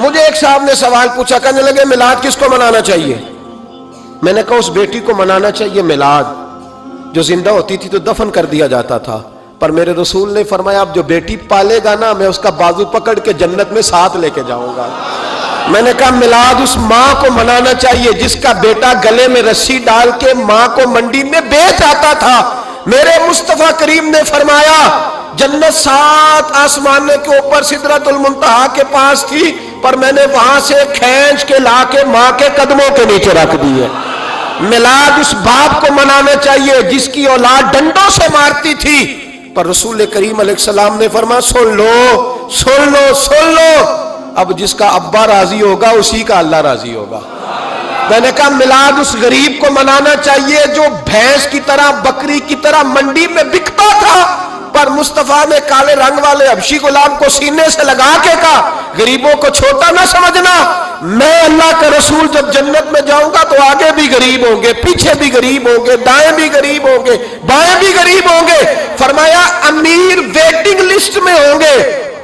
مجھے ایک صاحب نے سوال پوچھا، کہنے لگے میلاد کس کو منانا چاہیے؟ میں نے کہا اس بیٹی کو منانا چاہیے میلاد جو زندہ ہوتی تھی تو دفن کر دیا جاتا تھا، پر میرے رسول نے فرمایا اب جو بیٹی پالے گا نا میں اس کا بازو پکڑ کے جنت میں ساتھ لے کے جاؤں گا۔ میں نے کہا میلاد اس ماں کو منانا چاہیے جس کا بیٹا گلے میں رسی ڈال کے ماں کو منڈی میں بیچ آتا تھا۔ میرے مصطفیٰ کریم نے فرمایا جنت 7 آسمان کے اوپر سدرۃ المنتہا کے پاس تھی، پر میں نے وہاں سے کھینچ کے لا کے ماں کے قدموں کے نیچے رکھ دی ہے۔ میلاد اس باپ کو منانا چاہیے جس کی اولاد ڈنڈوں سے مارتی تھی، پر رسول کریم علیہ السلام نے فرمایا سن لو سن لو سن لو، اب جس کا ابا راضی ہوگا اسی کا اللہ راضی ہوگا۔ میں نے کہا میلاد اس غریب کو منانا چاہیے جو بھینس کی طرح بکری کی طرح منڈی میں بکتا تھا، پر مصطفیٰ نے کالے رنگ والے حبشی غلام کو سینے سے لگا کے کہا غریبوں کو چھوٹا نہ سمجھنا، میں اللہ کا رسول جب جنت میں جاؤں گا تو آگے بھی غریب ہوں گے، پیچھے بھی غریب ہوں گے، دائیں بھی غریب ہوں گے، بائیں بھی غریب ہوں گے۔ فرمایا امیر ویٹنگ لسٹ میں ہوں گے،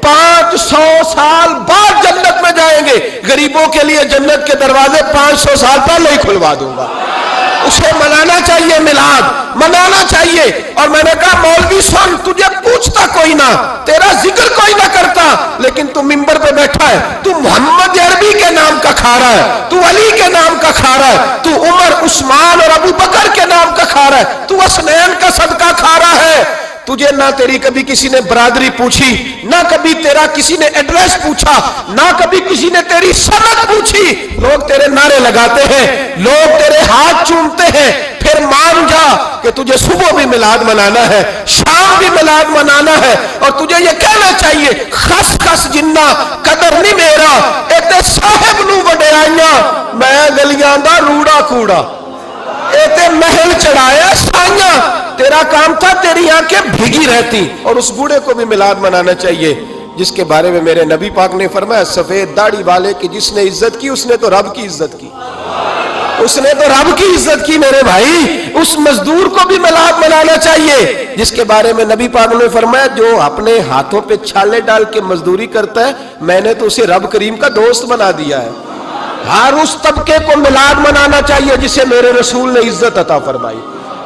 500 سال بعد جنت میں جائیں گے، غریبوں کے لیے جنت کے دروازے 500 سال پہلے ہی کھلوا دوں گا۔ اسے منانا چاہیے، میلاد منانا چاہیے۔ اور میں نے کہا مولوی سن، تجھے پوچھتا کوئی نہ، تیرا ذکر کوئی نہ کرتا، لیکن تو ممبر پہ بیٹھا ہے، تو محمد عربی کے نام کا کھا رہا ہے، تو علی کے نام کا کھا رہا ہے، تو عمر عثمان اور ابو بکر کے نام کا کھا رہا ہے، تو حسنین کا صدقہ کھا رہا ہے۔ تجھے نہ تیری کبھی کسی نے برادری پوچھی، نہ کبھی تیرا کسی نے ایڈریس پوچھا، نہ کبھی کسی نے تیری سند پوچھی، لوگ تیرے نعرے لگاتے ہیں، لوگ تیرے ہاتھ چومتے ہیں۔ پھر مان جا کہ تجھے صبح بھی میلاد منانا ہے، شام بھی میلاد منانا ہے، اور تجھے یہ کہنا چاہیے خس خس جنہ قدر نہیں میرا ایتے صاحب نو وڈیائیاں، میں گلیاں دا روڑا کوڑا، ایتے محل چڑھایا سائیاں، تیرا کام تھا تیری آنکھیں بھیگی رہتی۔ اور اس بوڑھے کو بھی میلاد منانا چاہیے جس کے بارے میں میرے نبی پاک نے فرمایا سفید داڑھی والے کی جس نے عزت کی اس نے تو رب کی عزت کی، اس نے تو رب کی عزت کی۔ میرے بھائی اس مزدور کو بھی میلاد منانا چاہیے جس کے بارے میں نبی پاک نے فرمایا جو اپنے ہاتھوں پہ چھالے ڈال کے مزدوری کرتا ہے میں نے تو اسے رب کریم کا دوست بنا دیا ہے۔ ہر اس طبقے کو میلاد منانا چاہیے جسے میرے رسول نے عزت عطا فرمائی۔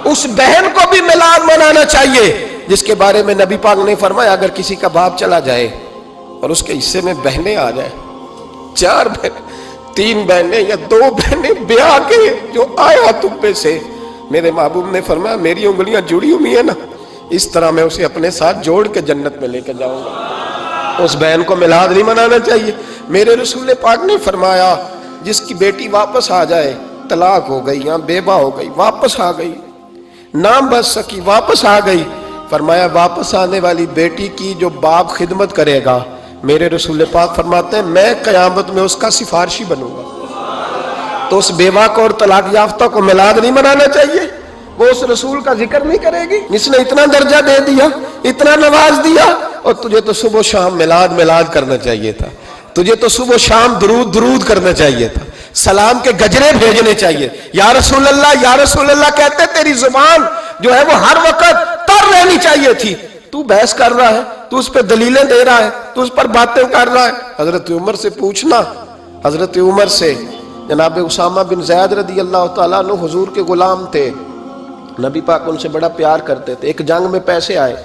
اس بہن کو بھی میلاد منانا چاہیے جس کے بارے میں نبی پاک نے فرمایا اگر کسی کا باپ چلا جائے اور اس کے حصے میں بہنیں آ جائیں، 4 بہنیں، 3 بہنیں یا 2 بہنیں بیاہ کے جو آیا تم پہ سے، میرے محبوب نے فرمایا میری انگلیاں جڑی ہوئی ہیں نا، اس طرح میں اسے اپنے ساتھ جوڑ کے جنت میں لے کے جاؤں گا۔ اس بہن کو میلاد نہیں منانا چاہیے۔ میرے رسول پاک نے فرمایا جس کی بیٹی واپس آ جائے، طلاق ہو گئی یا بیوہ ہو گئی، واپس آ گئی، نام بچ سکی، واپس آ گئی، فرمایا واپس آنے والی بیٹی کی جو باپ خدمت کرے گا میرے رسول پاک فرماتے ہیں میں قیامت میں اس کا سفارشی بنوں گا۔ تو اس بیوہ کو اور طلاق یافتہ کو میلاد نہیں منانا چاہیے؟ وہ اس رسول کا ذکر نہیں کرے گی جس نے اتنا درجہ دے دیا، اتنا نواز دیا؟ اور تجھے تو صبح و شام میلاد کرنا چاہیے تھا، تجھے تو صبح و شام درود کرنا چاہیے تھا، سلام کے گجرے بھیجنے چاہیے۔ یا رسول اللہ کہتے تیری زبان جو ہے وہ ہر وقت تر رہنی چاہیے تھی، تو بحث کر رہا ہے، تو اس پہ دلیلیں دے رہا ہے، تو اس پر باتیں کر رہا ہے۔ حضرت عمر سے پوچھنا، حضرت عمر سے، جناب اسامہ بن زید رضی اللہ تعالیٰ عنہ حضور کے غلام تھے، نبی پاک ان سے بڑا پیار کرتے تھے۔ ایک جنگ میں پیسے آئے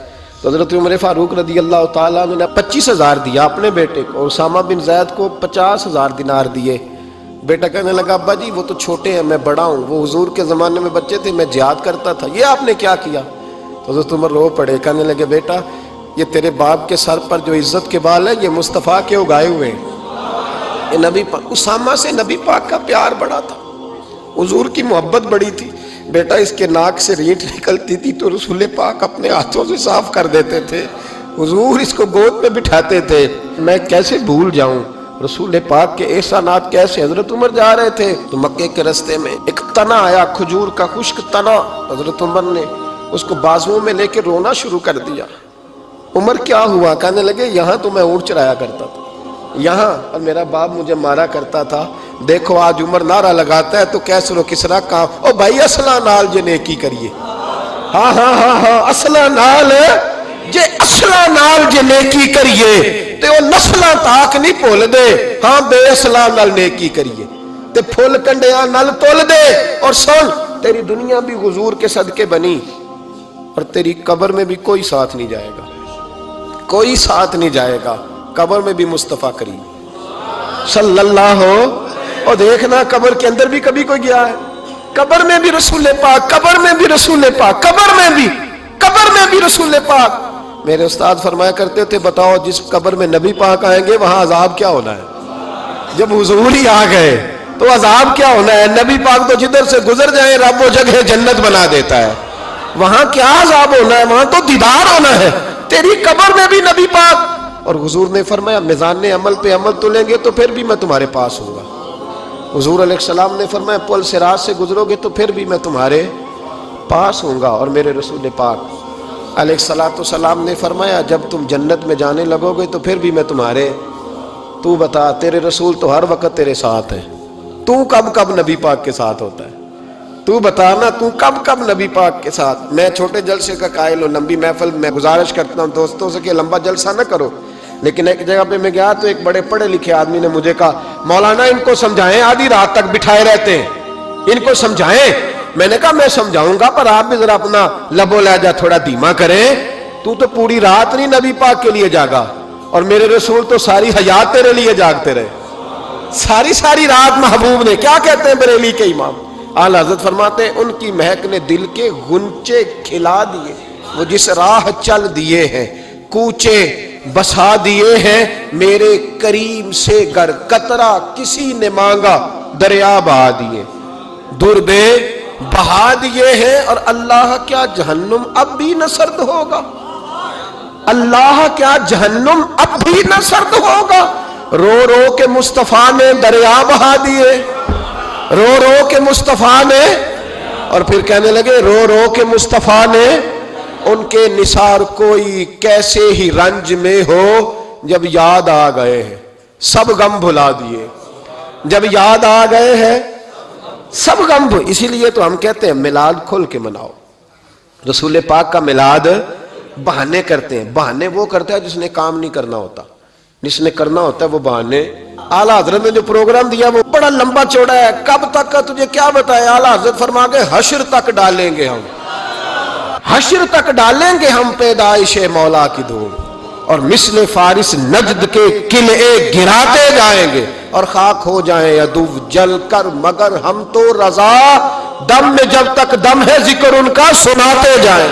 تو حضرت عمر فاروق رضی اللہ تعالیٰ عنہ نے 25,000 دیا اپنے بیٹے کو، اور اسامہ بن زید کو 50,000 دینار دیے۔ بیٹا کہنے لگا ابا جی وہ تو چھوٹے ہیں، میں بڑا ہوں، وہ حضور کے زمانے میں بچے تھے، میں جہاد کرتا تھا، یہ آپ نے کیا کیا؟ تو حضرت عمر رو پڑے، کہنے لگے بیٹا یہ تیرے باپ کے سر پر جو عزت کے بال ہے یہ مصطفیٰ کے اگائے ہوئے ہیں۔ یہ نبی پاک، اسامہ سے نبی پاک کا پیار بڑا تھا، حضور کی محبت بڑی تھی۔ بیٹا اس کے ناک سے ریٹ نکلتی تھی تو رسول پاک اپنے ہاتھوں سے صاف کر دیتے تھے، حضور اس کو گود میں بٹھاتے تھے۔ میں کیسے بھول جاؤں رسول پاک کے احسانات کیسے۔ حضرت عمر جا رہے تھے تو مکے کے رستے میں ایک تنا آیا، کھجور کا خشک تنا، حضرت عمر نے اس کو بازوؤں میں لے کے رونا شروع کر دیا۔ عمر کیا ہوا؟ کہنے لگے یہاں تو میں اونٹ چرایا کرتا تھا، یہاں، اور میرا باپ مجھے مارا کرتا تھا، دیکھو آج عمر نعرہ لگاتا ہے تو کیسر و کسرا کام، او بھائی اصلہ نال جے نیکی کریے، ہاں اصلہ نال جے، اصلہ نال جے نیکی کریے، تے وہ نسلاں تاک نہیں بھول دے ہاں بے اسلام نال نیکی کریے تے پھول کنڈیاں نال تول دے. اور سن تیری دنیا بھی حضور کے صدقے بنی اور تیری قبر میں بھی کوئی ساتھ نہیں جائے گا, کوئی ساتھ نہیں جائے گا. قبر میں بھی مصطفیٰ کریم صلی اللہ ہو. اور دیکھنا قبر کے اندر بھی کبھی کوئی گیا ہے؟ قبر میں بھی رسول پاک, قبر میں بھی رسول پاک, قبر میں بھی رسول پاک. میرے استاد فرمایا کرتے تھے بتاؤ جس قبر میں نبی پاک آئیں گے وہاں عذاب کیا ہونا ہے؟ جب حضور ہی آ گئے تو عذاب کیا ہونا ہے؟ نبی پاک تو جدھر سے گزر جائیں رب وہ جگہ جنت بنا دیتا ہے. وہاں کیا عذاب ہونا ہے؟ وہاں تو دیدار ہونا ہے. تیری قبر میں بھی نبی پاک. اور حضور نے فرمایا میزان عمل پہ عمل تولیں گے تو پھر بھی میں تمہارے پاس ہوں گا. حضور علیہ السلام نے فرمایا پل صراط سے گزرو گے تو پھر بھی میں تمہارے پاس ہوں گا. اور میرے رسول پاک علیہ السلام نے فرمایا جب تم جنت میں جانے لگو گے تو پھر بھی میں تمہارے. تو بتا تیرے رسول تو ہر وقت تیرے ساتھ ہے, تو کب نبی پاک کے ساتھ ہوتا ہے؟ تو بتانا تو کب نبی پاک کے ساتھ. میں چھوٹے جلسے کا قائل ہوں, لمبی محفل میں گزارش کرتا ہوں دوستوں سے کہ لمبا جلسہ نہ کرو. لیکن ایک جگہ پہ میں گیا تو ایک بڑے پڑھے لکھے آدمی نے مجھے کہا مولانا ان کو سمجھائیں, آدھی رات تک بٹھائے رہتے ہیں, ان کو سمجھائیں. میں نے کہا میں سمجھاؤں گا پر آپ بھی ذرا اپنا لب و لہجہ تھوڑا دھیما کریں. تو پوری رات نہیں نبی پاک کے لیے جاگا اور میرے رسول تو ساری حیات تیرے لیے جاگتے رہے, ساری رات. محبوب نے کیا کہتے ہیں بریلی کے امام اعلی حضرت فرماتے ہیں ان کی مہک نے دل کے غنچے کھلا دیے, وہ جس راہ چل دیے ہیں کوچے بسا دیے ہیں, میرے کریم سے گر قطرہ کسی نے مانگا دریا بہا دیے, دربے بہا دیے ہیں. اور اللہ کیا جہنم اب بھی نہ سرد ہوگا؟ اللہ کیا جہنم اب بھی نہ سرد ہوگا؟ رو کے مصطفیٰ نے دریا بہا دیے, رو کے مصطفیٰ نے. اور پھر کہنے لگے رو کے مصطفیٰ نے ان کے نثار کوئی کیسے ہی رنج میں ہو جب یاد آ گئے ہیں سب غم بھلا دیے. جب یاد آ گئے ہیں سب غم. اسی لیے تو ہم کہتے ہیں میلاد کھل کے مناؤ. رسول پاک کا میلاد بہانے کرتے ہیں, بہانے وہ کرتا ہے جس نے کام نہیں کرنا ہوتا, جس نے کرنا ہوتا ہے وہ بہانے. اعلیٰ حضرت نے جو پروگرام دیا وہ بڑا لمبا چوڑا ہے, کب تک کا تجھے کیا بتایا. اعلیٰ حضرت فرما کے حشر تک ڈالیں گے ہم, حشر تک ڈالیں گے ہم پیدائش مولا کی دھوم. اور مثل فارس نجد کے قلعے گراتے جائیں گے اور خاک ہو جائیں عدو جل کر, مگر ہم تو رضا دم میں جب تک دم ہے ذکر ان کا سناتے جائیں.